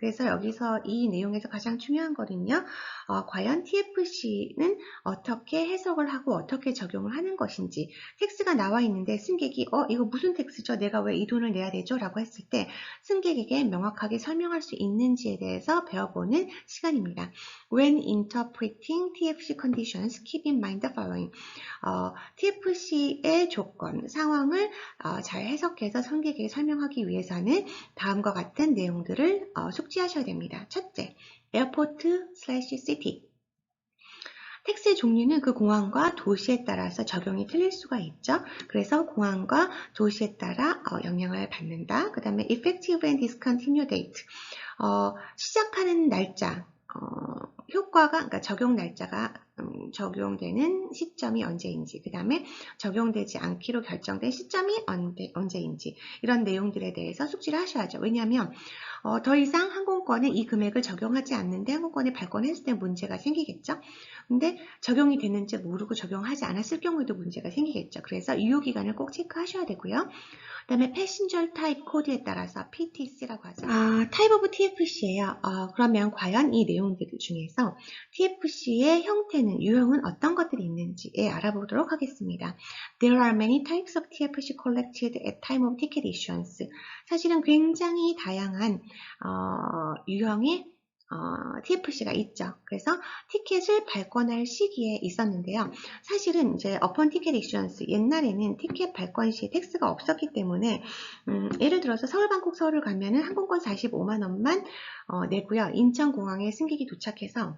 그래서 여기서 이 내용에서 가장 중요한 거는요. 과연 TFC는 어떻게 해석을 하고 어떻게 적용을 하는 것인지 텍스가 나와 있는데 승객이 이거 무슨 텍스죠? 내가 왜 이 돈을 내야 되죠? 라고 했을 때 승객에게 명확하게 설명할 수 있는지에 대해서 배워보는 시간입니다. When interpreting TFC conditions, keep in mind the following. TFC의 조건, 상황을 잘 해석해서 승객에게 설명하기 위해서는 다음과 같은 내용들을 숙지하셔야 됩니다. 첫째, airport/city. 텍스의 종류는 그 공항과 도시에 따라서 적용이 틀릴 수가 있죠. 그래서 공항과 도시에 따라 영향을 받는다. 그 다음에 effective and discontinue date. 시작하는 날짜, 효과가, 그러니까 적용 날짜가 적용되는 시점이 언제인지, 그 다음에 적용되지 않기로 결정된 시점이 언제인지, 이런 내용들에 대해서 숙지를 하셔야죠. 왜냐하면 더 이상 항공권에 이 금액을 적용하지 않는데 항공권에 발권했을 때 문제가 생기겠죠. 근데 적용이 됐는지 모르고 적용하지 않았을 경우에도 문제가 생기겠죠. 그래서 유효기간을 꼭 체크하셔야 되고요. 그 다음에 패신저 타입 코드에 따라서 PTC라고 하죠. 타입 오브 TFC예요. 그러면 과연 이 내용들 중에서 TFC의 형태는, 유형은 어떤 것들이 있는지 알아보도록 하겠습니다. There are many types of TFC collected at time of ticket issuance. 사실은 굉장히 다양한 유형의 TFC가 있죠. 그래서 티켓을 발권할 시기에 있었는데요. 사실은 이제 upon ticket issuance, 옛날에는 티켓 발권 시에 텍스가 없었기 때문에 예를 들어서 서울 방콕 서울을 가면은 항공권 45만 원만 내고요. 인천공항에 승객이 도착해서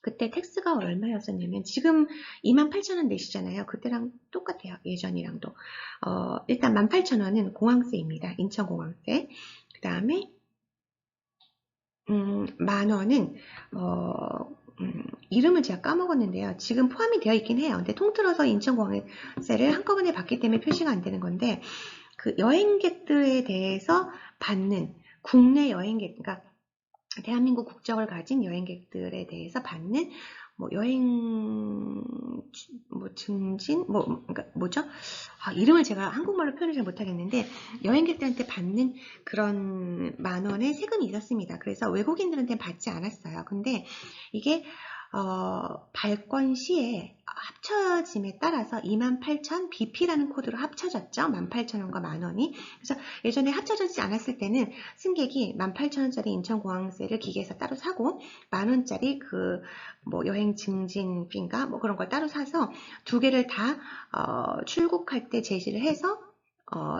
그때 텍스가 얼마였었냐면 지금 28,000원 내시잖아요. 그때랑 똑같아요. 예전이랑도. 일단 18,000원은 공항세입니다. 인천공항세. 그 다음에 10,000원은 이름을 제가 까먹었는데요. 지금 포함이 되어 있긴 해요. 근데 통틀어서 인천공항세를 한꺼번에 받기 때문에 표시가 안 되는 건데, 그 여행객들에 대해서 받는 국내 여행객, 그러니까 대한민국 국적을 가진 여행객들에 대해서 받는 여행 증진 그러니까 뭐죠? 이름을 제가 한국말로 표현을 잘 못하겠는데 여행객들한테 받는 그런 10,000원의 세금이 있었습니다. 그래서 외국인들한테 받지 않았어요. 근데 이게 발권 시에 합쳐짐에 따라서 28,000 BP라는 코드로 합쳐졌죠. 18,000원과 10,000원이. 그래서 예전에 합쳐지지 않았을 때는 승객이 18,000원짜리 인천공항세를 기계에서 따로 사고 10,000원짜리 여행 증진비인가 그런 걸 따로 사서 두 개를 다 출국할 때 제시를 해서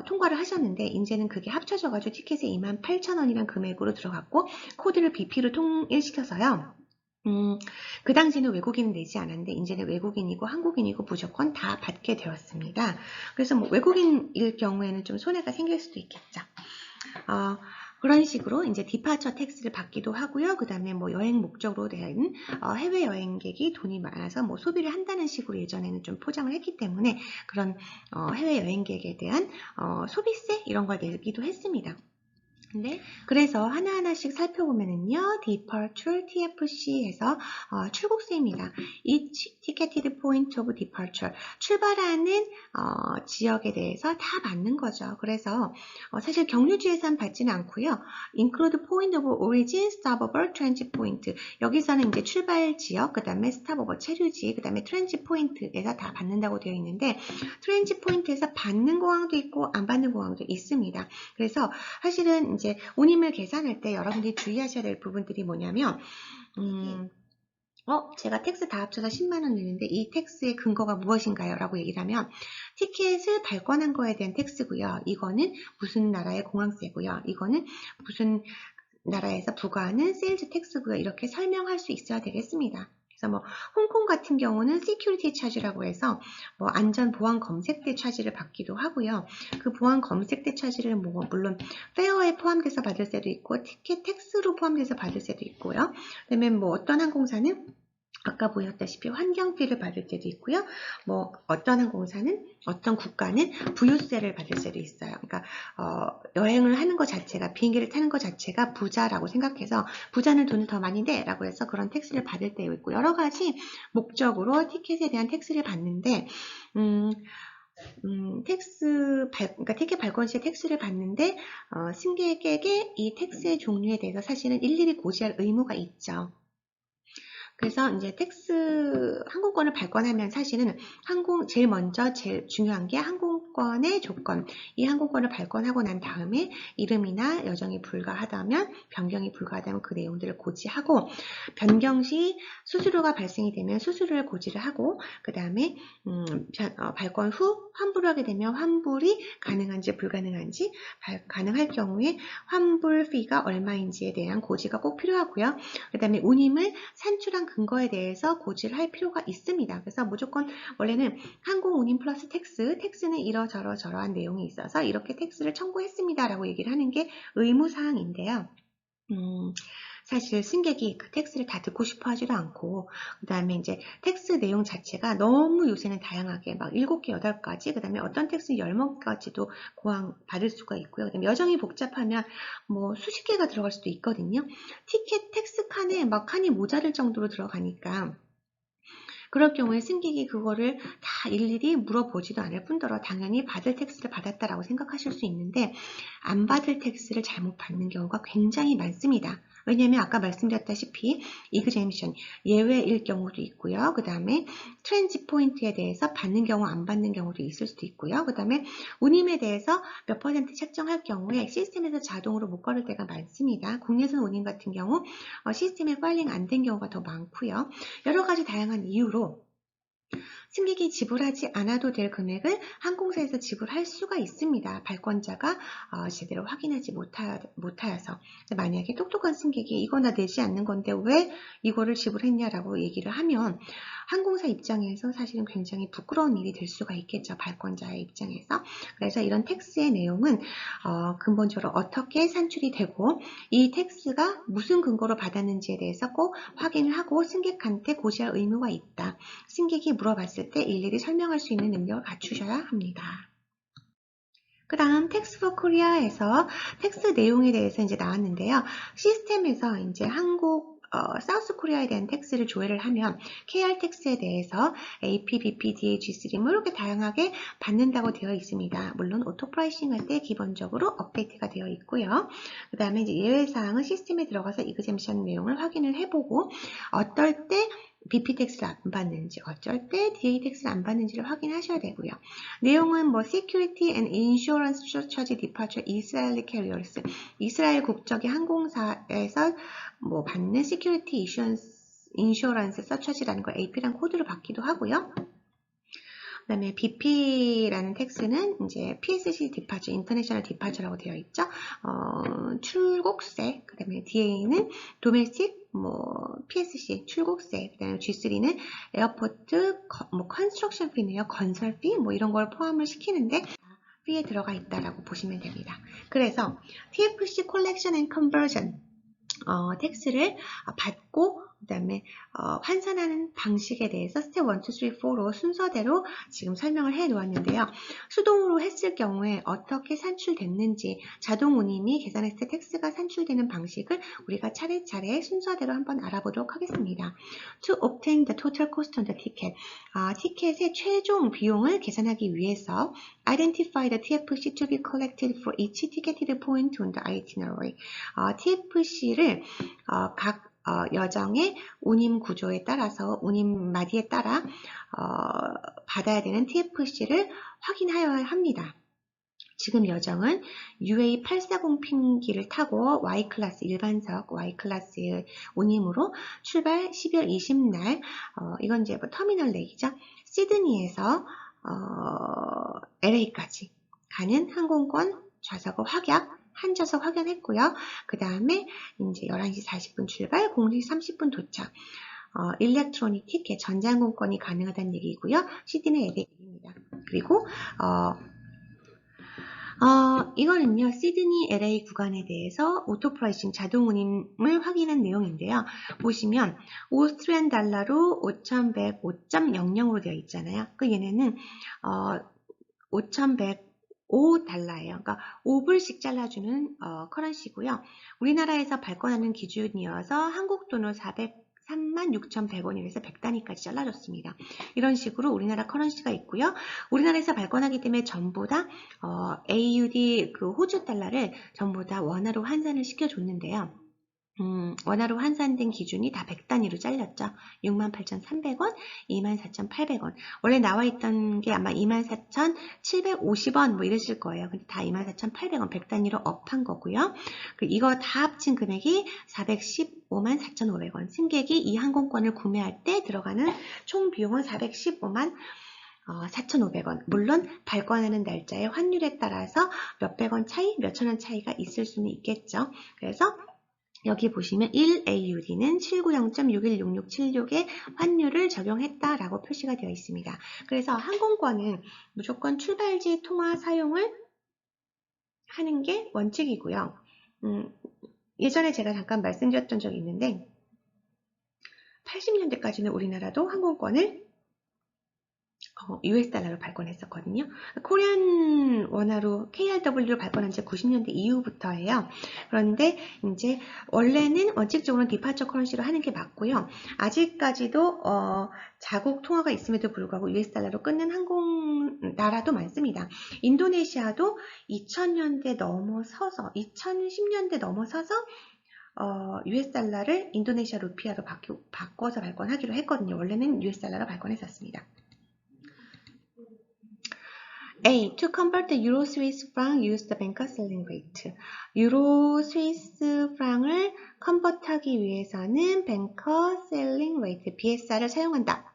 통과를 하셨는데, 이제는 그게 합쳐져가지고 티켓에 28,000원이라는 금액으로 들어갔고 코드를 BP로 통일시켜서요. 그 당시에는 외국인은 내지 않았는데 이제는 외국인이고 한국인이고 무조건 다 받게 되었습니다. 그래서 외국인일 경우에는 좀 손해가 생길 수도 있겠죠. 그런 식으로 이제 디파처 텍스를 받기도 하고요. 그 다음에 여행 목적으로 된 해외 여행객이 돈이 많아서 소비를 한다는 식으로 예전에는 좀 포장을 했기 때문에 그런 해외 여행객에 대한 소비세 이런 걸 내기도 했습니다. 네, 그래서 하나하나씩 살펴보면은요, departure, TFC에서 출국세입니다. Each ticketed point of departure, 출발하는 지역에 대해서 다 받는 거죠. 그래서 사실 경유지에서는 받지는 않고요. include point of origin, stopover, transit point. 여기서는 이제 출발 지역, 그 다음에 stopover, 체류지, 그 다음에 transit point에서 다 받는다고 되어 있는데, transit point에서 받는 공항도 있고 안 받는 공항도 있습니다. 그래서 사실은 이제 운임을 계산할 때 여러분들이 주의하셔야 될 부분들이 뭐냐면 제가 텍스 다 합쳐서 10만원 내는데 이 텍스의 근거가 무엇인가요? 라고 얘기를 하면 티켓을 발권한 거에 대한 텍스고요. 이거는 무슨 나라의 공항세고요. 이거는 무슨 나라에서 부과하는 세일즈 텍스고요. 이렇게 설명할 수 있어야 되겠습니다. 그래서 홍콩 같은 경우는 시큐리티 차지라고 해서 안전 보안 검색대 차지를 받기도 하고요. 그 보안 검색대 차지를 물론 페어에 포함돼서 받을 때도 있고 티켓 텍스로 포함돼서 받을 때도 있고요. 그다음에 어떤 항공사는 아까 보였다시피 환경비를 받을 때도 있고요. 어떤 항공사는, 어떤 국가는 부유세를 받을 때도 있어요. 그러니까 여행을 하는 것 자체가, 비행기를 타는 것 자체가 부자라고 생각해서 부자는 돈을 더 많이 내 라고 해서 그런 텍스를 받을 때도 있고 여러 가지 목적으로 티켓에 대한 텍스를 받는데 그러니까 티켓 발권 시에 텍스를 받는데, 승객에게 이 텍스의 종류에 대해서 사실은 일일이 고지할 의무가 있죠. 그래서 이제 항공권을 발권하면 사실은 제일 먼저 제일 중요한 게 항공권의 조건. 이 항공권을 발권하고 난 다음에 이름이나 여정이 불가하다면, 변경이 불가하다면 그 내용들을 고지하고, 변경 시 수수료가 발생이 되면 수수료를 고지를 하고, 그 다음에 발권 후 환불을 하게 되면 환불이 가능한지 불가능한지, 가능할 경우에 환불 피가 얼마인지에 대한 고지가 꼭 필요하고요. 그 다음에 운임을 산출한 근거에 대해서 고지를 할 필요가 있습니다. 그래서 무조건 원래는 항공 운임 플러스 텍스는 이러저러한 내용이 있어서 이렇게 텍스를 청구했습니다 라고 얘기를 하는 게 의무사항인데요. 사실 승객이 그 텍스를 다 듣고 싶어 하지도 않고, 그 다음에 이제 텍스 내용 자체가 너무 요새는 다양하게 막 7개, 8가지, 그 다음에 어떤 텍스 10가지도 고항 받을 수가 있고요. 그 다음에 여정이 복잡하면 뭐 수십 개가 들어갈 수도 있거든요. 티켓 텍스 칸에 막 칸이 모자랄 정도로 들어가니까, 그럴 경우에 승객이 그거를 다 일일이 물어보지도 않을 뿐더러 당연히 받을 텍스를 받았다라고 생각하실 수 있는데, 안 받을 텍스를 잘못 받는 경우가 굉장히 많습니다. 왜냐하면 아까 말씀드렸다시피 이그젬션 예외일 경우도 있고요. 그 다음에 트랜짓 포인트에 대해서 받는 경우 안 받는 경우도 있을 수도 있고요. 그 다음에 운임에 대해서 몇 퍼센트 책정할 경우에 시스템에서 자동으로 못 걸을 때가 많습니다. 국내선 운임 같은 경우 시스템에 파일링 안 된 경우가 더 많고요. 여러 가지 다양한 이유로 승객이 지불하지 않아도 될 금액을 항공사에서 지불할 수가 있습니다. 발권자가 제대로 확인하지 못하여서. 만약에 똑똑한 승객이 이거 나 내지 않는 건데 왜 이거를 지불했냐라고 얘기를 하면 항공사 입장에서 사실은 굉장히 부끄러운 일이 될 수가 있겠죠. 발권자의 입장에서. 그래서 이런 텍스의 내용은 근본적으로 어떻게 산출이 되고 이 텍스가 무슨 근거로 받았는지에 대해서 꼭 확인을 하고 승객한테 고지할 의무가 있다. 승객이 물어봤을 때 일일이 설명할 수 있는 능력을 갖추셔야 합니다. 그 다음 텍스 포 코리아에서 텍스 내용에 대해서 이제 나왔는데요. 시스템에서 이제 사우스 코리아에 대한 텍스를 조회를 하면 KR 텍스에 대해서 AP, BP, DHC 뭐 이렇게 다양하게 받는다고 되어 있습니다. 물론 오토 프라이싱 할 때 기본적으로 업데이트가 되어 있고요. 그 다음에 이제 예외사항은 시스템에 들어가서 이그젬션 내용을 확인을 해보고 어떨 때 BP 텍스를 안 받는지, 어쩔 때 DA 텍스를 안 받는지를 확인하셔야 되고요. 내용은 뭐 Security and Insurance Surcharge Departure Israeli Carriers, 이스라엘 국적의 항공사에서 뭐 받는 Security Insurance Surcharge라는 걸 AP랑 코드를 받기도 하고요. 그 다음에 BP라는 텍스는 이제 PSC 디파처, 인터내셔널 디파처라고 되어 있죠. 출국세, 그 다음에 DA는 도메스틱, PSC, 출국세, 그 다음에 G3는 에어포트, 컨스트럭션 피네요. 건설비, 이런 걸 포함을 시키는데, 피에 들어가 있다라고 보시면 됩니다. 그래서 TFC 콜렉션 앤 컨버전, 텍스를 받고 그 다음에 환산하는 방식에 대해서 스텝 1, 2, 3, 4로 순서대로 지금 설명을 해 놓았는데요. 수동으로 했을 경우에 어떻게 산출됐는지 자동 운임이 계산했을 때 텍스가 산출되는 방식을 우리가 차례차례 순서대로 한번 알아보도록 하겠습니다. To obtain the total cost on the ticket, 티켓의 최종 비용을 계산하기 위해서 identify the TFC to be collected for each ticketed point on the itinerary. TFC를 각 여정의 운임 구조에 따라서 운임 마디에 따라 받아야 되는 TFC를 확인하여야 합니다. 지금 여정은 UA840 핑기를 타고 Y클래스 일반석 Y클래스의 운임으로 출발 12월 20날 이건 이제 터미널 렉이죠. 시드니에서 LA까지 가는 항공권 좌석을 한 좌석 확인했고요. 그 다음에 이제 11시 40분 출발, 0시 30분 도착. 일렉트로닉 티켓, 전자항공권이 가능하다는 얘기고요. 시드니 LA입니다. 그리고 이거는요, 시드니 LA 구간에 대해서 오토프라이싱 자동 운임을 확인한 내용인데요. 보시면 오스트리안 달러로 5,100, 5.00으로 되어 있잖아요. 그 얘네는 5,105달러예요. 그러니까 5불씩 잘라주는 커런시고요. 우리나라에서 발권하는 기준이어서 한국 돈으로 36,100원이라서 100단위까지 잘라줬습니다. 이런 식으로 우리나라 커런시가 있고요. 우리나라에서 발권하기 때문에 전부 다 AUD 그 호주 달러를 전부 다 원화로 환산을 시켜줬는데요. 원화로 환산된 기준이 다 100단위로 잘렸죠. 68,300원, 24,800원. 원래 나와 있던 게 아마 24,750원 뭐 이랬을 거예요. 근데 다 24,800원 100단위로 업한 거고요. 이거 다 합친 금액이 415만 4,500원. 승객이 이 항공권을 구매할 때 들어가는 총 비용은 415만 4,500원. 물론 발권하는 날짜의 환율에 따라서 몇백 원 차이, 몇천 원 차이가 있을 수는 있겠죠. 그래서 여기 보시면 1AUD는 790.616676의 환율을 적용했다라고 표시가 되어 있습니다. 그래서 항공권은 무조건 출발지 통화 사용을 하는 게 원칙이고요. 예전에 제가 잠깐 말씀드렸던 적이 있는데 80년대까지는 우리나라도 항공권을 US 달러로 발권했었거든요. 코리안 원화로 KRW로 발권한 지 90년대 이후부터예요. 그런데 이제 원래는 원칙적으로는 디파처 커런시로 하는 게 맞고요. 아직까지도 자국 통화가 있음에도 불구하고 US 달러로 끊는 나라도 많습니다. 인도네시아도 2000년대 넘어서서 2010년대 넘어서서 US 달러를 인도네시아 루피아로 바꿔서 발권하기로 했거든요. 원래는 US 달러로 발권했었습니다. A. To convert the Euro Swiss franc, use the banker selling rate. 유로 스위스 프랑을 컨버트하기 위해서는 banker selling rate, BSR을 사용한다.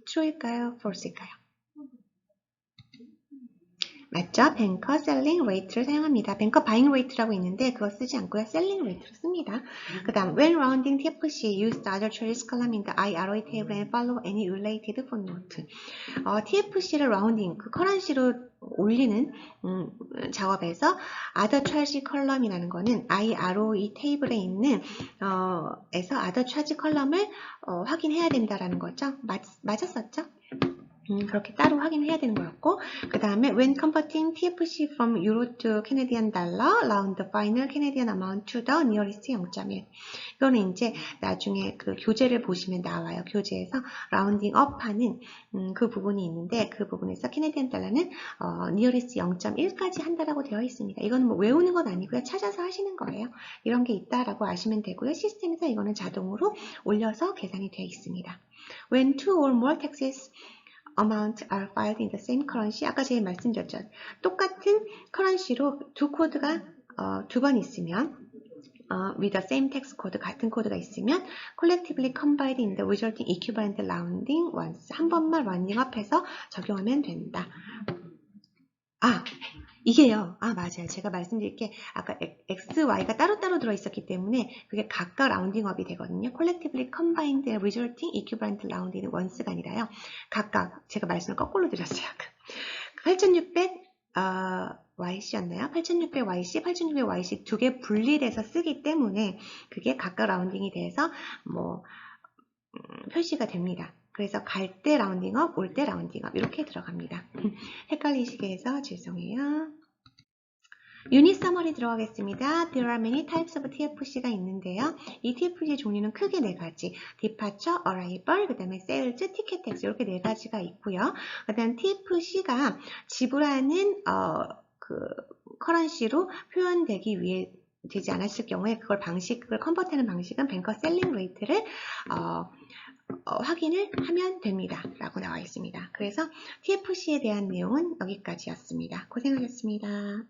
True일까요? False일까요? 맞죠? banker selling rate를 사용합니다. banker buying rate라고 있는데 그거 쓰지 않고요. selling rate로 씁니다. 그 다음 when rounding TFC, use the other choice column in the IROE table and follow any related footnote. TFC를 라운딩, 그 커런시로 올리는 작업에서 other charge column이라는 거는 IROE 테이블에 있는 에서 other charge column을 확인해야 된다라는 거죠. 맞았었죠? 그렇게 따로 확인해야 되는 거였고, 그 다음에 when converting TFC from Euro to Canadian dollar, round the final Canadian amount to the nearest 0.1. 이거는 이제 나중에 그 교재를 보시면 나와요. 교재에서 라운딩 업 하는 그 부분이 있는데 그 부분에서 캐네디안 달러는 nearest 0.1까지 한다라고 되어 있습니다. 이거는 뭐 외우는 건 아니고요. 찾아서 하시는 거예요. 이런 게 있다라고 아시면 되고요. 시스템에서 이거는 자동으로 올려서 계산이 되어 있습니다. When two or more taxes amount are filed in the same currency. 아까 제가 말씀드렸죠. 똑같은 커런시로 두 코드가 두 번 있으면 with the same tax code, 같은 코드가 있으면 collectively combined in the resulting equivalent rounding once. 한 번만 rounding up해서 적용하면 된다. 이게요. 맞아요. 제가 말씀드릴 게 아까 X, Y가 따로따로 들어있었기 때문에 그게 각각 라운딩업이 되거든요. collectively combined resulting equivalent rounding은 once가 아니라요. 각각 제가 말씀을 거꾸로 드렸어요. 8600 YC였나요? 8600 YC, 8600 YC 두 개 분리돼서 쓰기 때문에 그게 각각 라운딩이 돼서 표시가 됩니다. 그래서 갈 때 라운딩업, 올 때 라운딩업 이렇게 들어갑니다. 헷갈리시게 해서 죄송해요. 유닛 서머리 들어가겠습니다. There are many types of TFC가 있는데요. 이 TFC 종류는 크게 네 가지. Departure, Arrival, 그 다음에 Sales, Ticket Tax 이렇게 네 가지가 있고요. 그 다음 TFC가 지불하는 그 커런시로 표현되기 위해 되지 않았을 경우에 그걸 컨버트하는 방식은 banker selling rate를 확인을 하면 됩니다. 라고 나와 있습니다. 그래서 TFC에 대한 내용은 여기까지였습니다. 고생하셨습니다.